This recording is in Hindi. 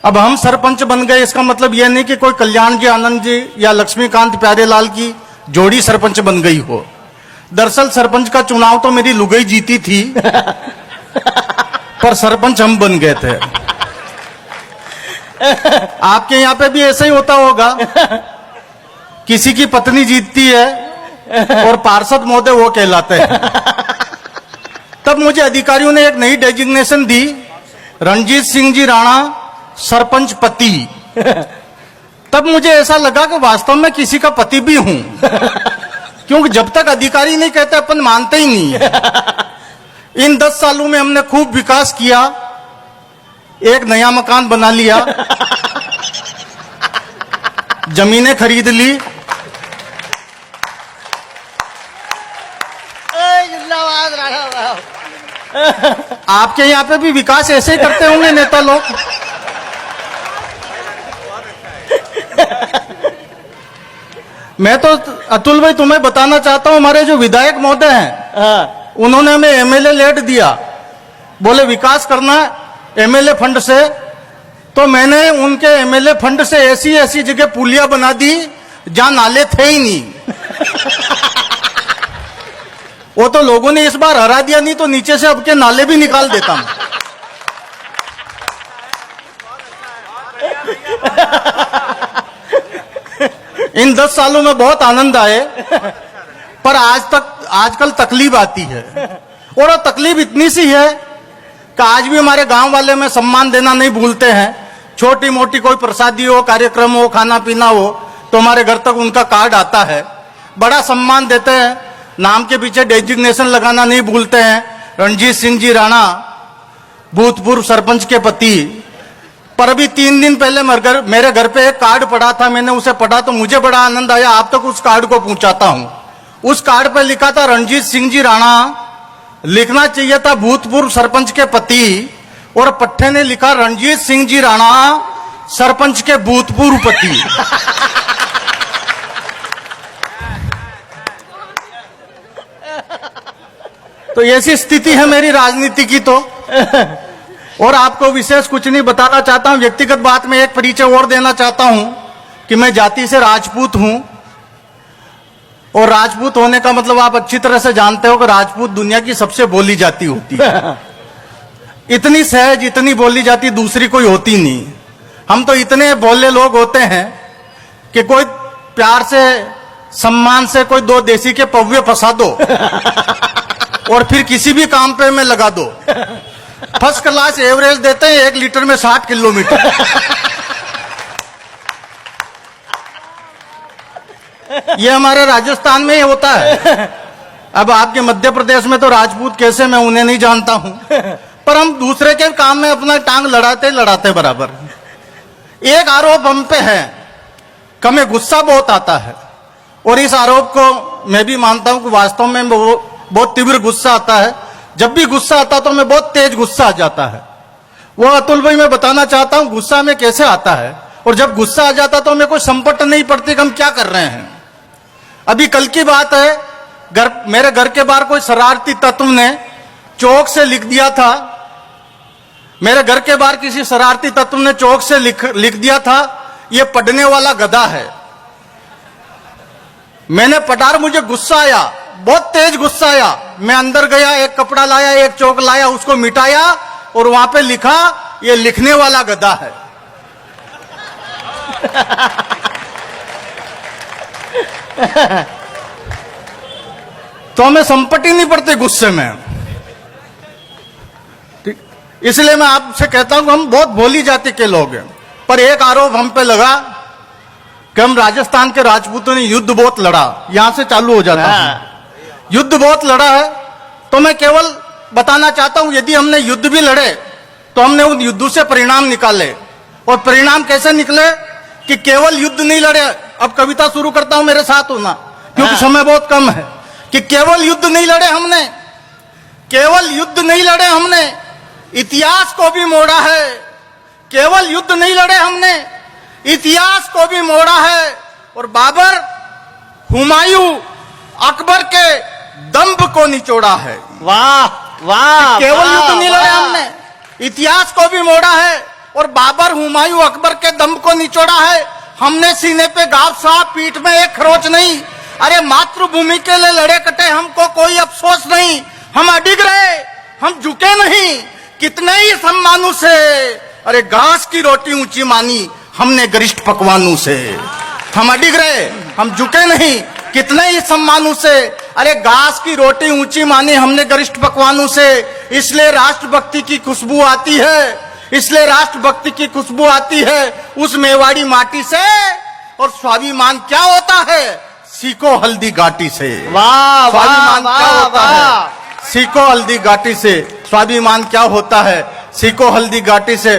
अब हम सरपंच बन गए, इसका मतलब यह नहीं कि कोई कल्याण जी आनंद जी या लक्ष्मीकांत प्यारेलाल की जोड़ी सरपंच बन गई हो। दरअसल सरपंच का चुनाव तो मेरी लुगाई जीती थी, पर सरपंच हम बन गए थे। आपके यहां पे भी ऐसा ही होता होगा, किसी की पत्नी जीतती है और पार्षद महोदय वो कहलाते हैं। तब मुझे अधिकारियों ने एक नई डेजिग्नेशन दी, रणजीत सिंह जी राणा सरपंच पति। तब मुझे ऐसा लगा कि वास्तव में किसी का पति भी हूं, क्योंकि जब तक अधिकारी नहीं कहते अपन मानते ही नहीं। इन 10 सालों में हमने खूब विकास किया, एक नया मकान बना लिया, जमीनें खरीद ली। आपके यहां पे भी विकास ऐसे ही करते होंगे नेता लोग। मैं तो अतुल भाई तुम्हें बताना चाहता हूं, हमारे जो विधायक महोदय हैं, उन्होंने हमें एमएलए लेट दिया, बोले विकास करना एमएलए फंड से। तो मैंने उनके एमएलए फंड से ऐसी ऐसी जगह पुलिया बना दी जहां नाले थे ही नहीं। वो तो लोगों ने इस बार हरा दिया, नहीं तो नीचे से अब के नाले भी निकाल देता हूं। इन 10 सालों में बहुत आनंद आए, पर आजकल तकलीफ आती है। और वो तकलीफ इतनी सी है कि आज भी हमारे गांव वाले में सम्मान देना नहीं भूलते हैं। छोटी मोटी कोई प्रसादी हो, कार्यक्रम हो, खाना पीना हो, तो हमारे घर तक उनका कार्ड आता है, बड़ा सम्मान देते हैं। नाम के पीछे डेजिग्नेशन लगाना नहीं भूलते हैं, रणजीत सिंह जी राणा भूतपूर्व सरपंच के पति। पर अभी 3 दिन पहले मेरे घर पे एक कार्ड पड़ा था, मैंने उसे पढ़ा तो मुझे बड़ा आनंद आया। आप तक उस कार्ड को पहुंचाता हूं। उस कार्ड पे लिखा था रणजीत सिंह जी राणा, लिखना चाहिए था भूतपूर्व सरपंच के पति, और पट्टे ने लिखा रणजीत सिंह जी राणा सरपंच के भूतपूर्व पति। तो ऐसी स्थिति है मेरी राजनीति की। तो और आपको विशेष कुछ नहीं बताना चाहता हूं, व्यक्तिगत बात में एक परिचय और देना चाहता हूं कि मैं जाति से राजपूत हूं। और राजपूत होने का मतलब आप अच्छी तरह से जानते हो कि राजपूत दुनिया की सबसे बोली जाती होती है। इतनी सहज, इतनी बोली जाती दूसरी कोई होती नहीं। हम तो इतने भोले लोग होते हैं कि कोई प्यार से, सम्मान से कोई 2 देसी के पौवे फंसा दो और फिर किसी भी काम पे में लगा दो, फर्स्ट क्लास एवरेज देते हैं 1 लीटर में 60 किलोमीटर। ये हमारे राजस्थान में ही होता है। अब आपके मध्य प्रदेश में तो राजपूत कैसे, मैं उन्हें नहीं जानता हूं, पर हम दूसरे के काम में अपना टांग लड़ाते बराबर। एक आरोप हम पे है कि हमें गुस्सा बहुत आता है, और इस आरोप को मैं भी मानता हूं कि वास्तव में बहुत तीव्र गुस्सा आता है। जब भी गुस्सा आता तो मैं बहुत तेज गुस्सा आ जाता है। वो अतुल भाई मैं बताना चाहता हूं गुस्सा में कैसे आता है, और जब गुस्सा आ जाता तो हमें कोई संपट नहीं पड़ती कि हम क्या कर रहे हैं। अभी कल की बात है, मेरे घर के बाहर कोई शरारती तत्व ने चौक से लिख दिया था, मेरे घर के बाहर किसी शरारती तत्व ने चौक से लिख दिया था, ये पढ़ने वाला गधा है। मैंने पढ़ा, मुझे गुस्सा आया, बहुत तेज गुस्सा आया। मैं अंदर गया, एक कपड़ा लाया, एक चौक लाया, उसको मिटाया और वहां पे लिखा ये लिखने वाला गधा है। तो हमें संपत्ति नहीं पड़ती गुस्से में। इसलिए मैं आपसे कहता हूं हम बहुत भोली जाति के लोग हैं। पर एक आरोप हम पे लगा कि हम राजस्थान के राजपूतों ने युद्ध बहुत लड़ा। यहां से चालू हो जाता है, युद्ध बहुत लड़ा है। तो मैं केवल बताना चाहता हूं यदि हमने युद्ध भी लड़े तो हमने उन युद्धों से परिणाम निकाले। और परिणाम कैसे निकले कि केवल युद्ध नहीं लड़े। अब कविता शुरू करता हूं, मेरे साथ होना क्योंकि समय बहुत कम है। कि केवल युद्ध नहीं लड़े हमने, केवल युद्ध नहीं लड़े हमने, इतिहास को भी मोड़ा है। केवल युद्ध नहीं लड़े हमने, इतिहास को भी मोड़ा है। और बाबर, हुमायूं, अकबर के दंभ को निचोड़ा है। वाह वाह, केवल युद्ध नहीं लड़े हमने, इतिहास को भी मोड़ा है और बाबर हुमायूं अकबर के दम को निचोड़ा है। हमने सीने पे गाव साहब, पीठ में एक खरोच नहीं। अरे मातृभूमि के लिए लड़े कटे, हमको कोई अफसोस नहीं। हम अडिग रहे, हम झुके नहीं, कितने ही सम्मानों से। अरे घास की रोटी ऊंची मानी हमने गरिष्ठ पकवानों से। हम अडिग रहे, हम झुके नहीं, कितने ही सम्मानों से। अरे घास की रोटी ऊंची मानी हमने गरिष्ठ पकवानों से। इसलिए राष्ट्रभक्ति की खुशबू आती है, इसलिए राष्ट्रभक्ति की खुशबू आती है उस मेवाड़ी माटी से। और स्वाभिमान क्या होता है? सीखो हल्दी घाटी से। वाह स्वाभिमान वाह क्या वाह होता है? वाह। सीखो हल्दी घाटी से। स्वाभिमान क्या होता है? सीखो हल्दी घाटी से।